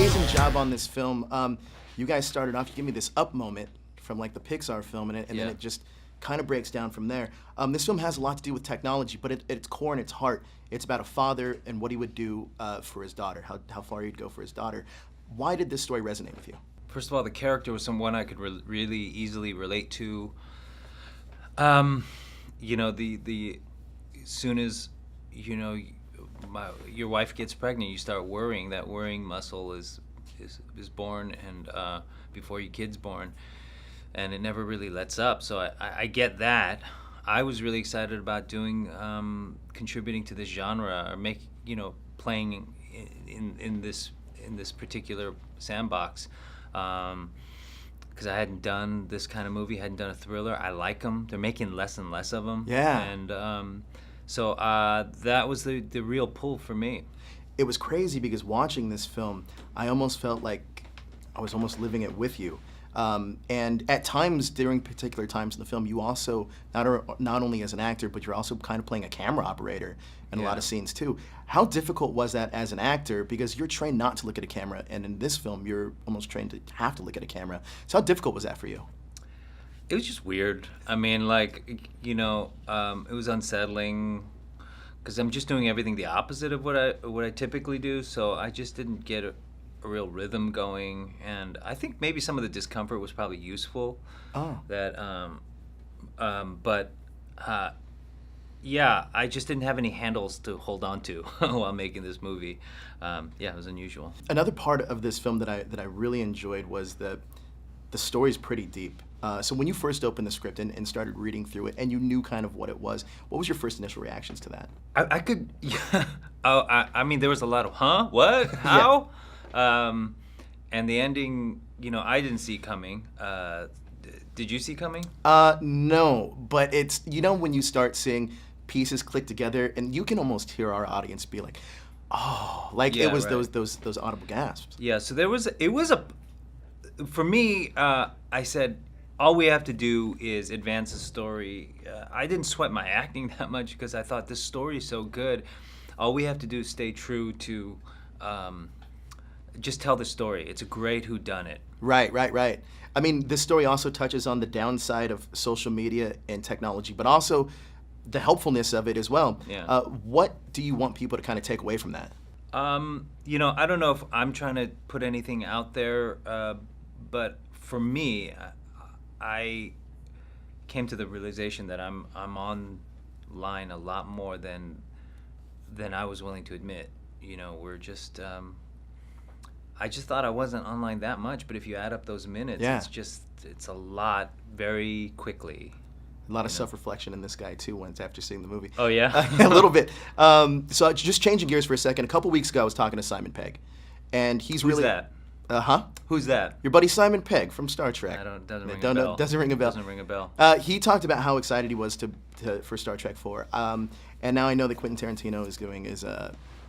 amazing job on this film. You guys started off, you give me this up moment from like the Pixar film and then it just kind of breaks down from there. This film has a lot to do with technology, but at its core and its heart, it's about a father and what he would do for his daughter, how far he'd go for his daughter. Why did this story resonate with you? First of all, the character was someone I could really easily relate to. You know, the as soon as, you know, your wife gets pregnant, you start worrying. That worrying muscle is born, and before your kid's born, and it never really lets up. So I get that. I was really excited about doing contributing to this genre, or playing in this particular sandbox. Because I hadn't done this kind of movie, hadn't done a thriller. I like them. They're making less and less of them. Yeah. And so that was the real pull for me. It was crazy because watching this film, I almost felt like I was almost living it with you. And at times, during particular times in the film, you also, not only as an actor, but you're also kind of playing a camera operator in a lot of scenes too. How difficult was that as an actor? Because you're trained not to look at a camera, and in this film, you're almost trained to have to look at a camera. So how difficult was that for you? It was just weird. I mean, like, you know, it was unsettling because I'm just doing everything the opposite of what I typically do. So I just didn't get a real rhythm going, and I think maybe some of the discomfort was probably useful. Oh. Yeah, I just didn't have any handles to hold on to while making this movie. It was unusual. Another part of this film that I really enjoyed was the story's pretty deep. So when you first opened the script and started reading through it, and you knew kind of what it was, what was your first initial reactions to that? I could, yeah. I mean, there was a lot of, huh? What? How? And the ending, you know, I didn't see coming. Did you see coming? No, but it's, you know, when you start seeing pieces click together, and you can almost hear our audience be like, oh, like it was right. those audible gasps. Yeah, so for me, I said, all we have to do is advance the story. I didn't sweat my acting that much because I thought this story is so good. All we have to do is stay true to, just tell the story. It's a great whodunit. Right. I mean, this story also touches on the downside of social media and technology, but also the helpfulness of it as well. Yeah. What do you want people to kind of take away from that? You know, I don't know if I'm trying to put anything out there, but for me, I came to the realization that I'm online a lot more than I was willing to admit. You know, we're just. I just thought I wasn't online that much, but if you add up those minutes, it's a lot very quickly. A lot of self-reflection in this guy too, once after seeing the movie. Oh yeah? A little bit. So just changing gears for a second, a couple weeks ago I was talking to Simon Pegg, and he's Who's really... that? Who's that? Your buddy Simon Pegg from Star Trek. Doesn't ring a bell. Doesn't ring a bell. Doesn't ring a bell. He talked about how excited he was for Star Trek 4. And now I know that Quentin Tarantino is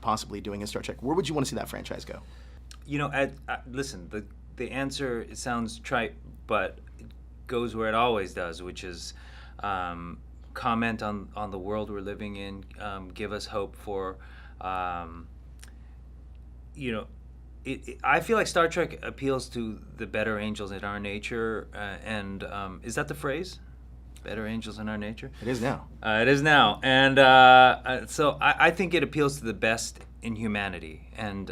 possibly doing his Star Trek. Where would you want to see that franchise go? You know, listen, the answer, it sounds trite, but it goes where it always does, which is comment on the world we're living in, give us hope for, you know, I feel like Star Trek appeals to the better angels in our nature, and is that the phrase? Better angels in our nature? It is now. It is now, and so I think it appeals to the best in humanity, and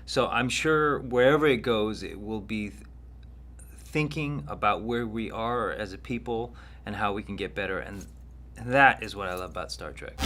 so I'm sure wherever it goes, it will be thinking about where we are as a people and how we can get better, and that is what I love about Star Trek.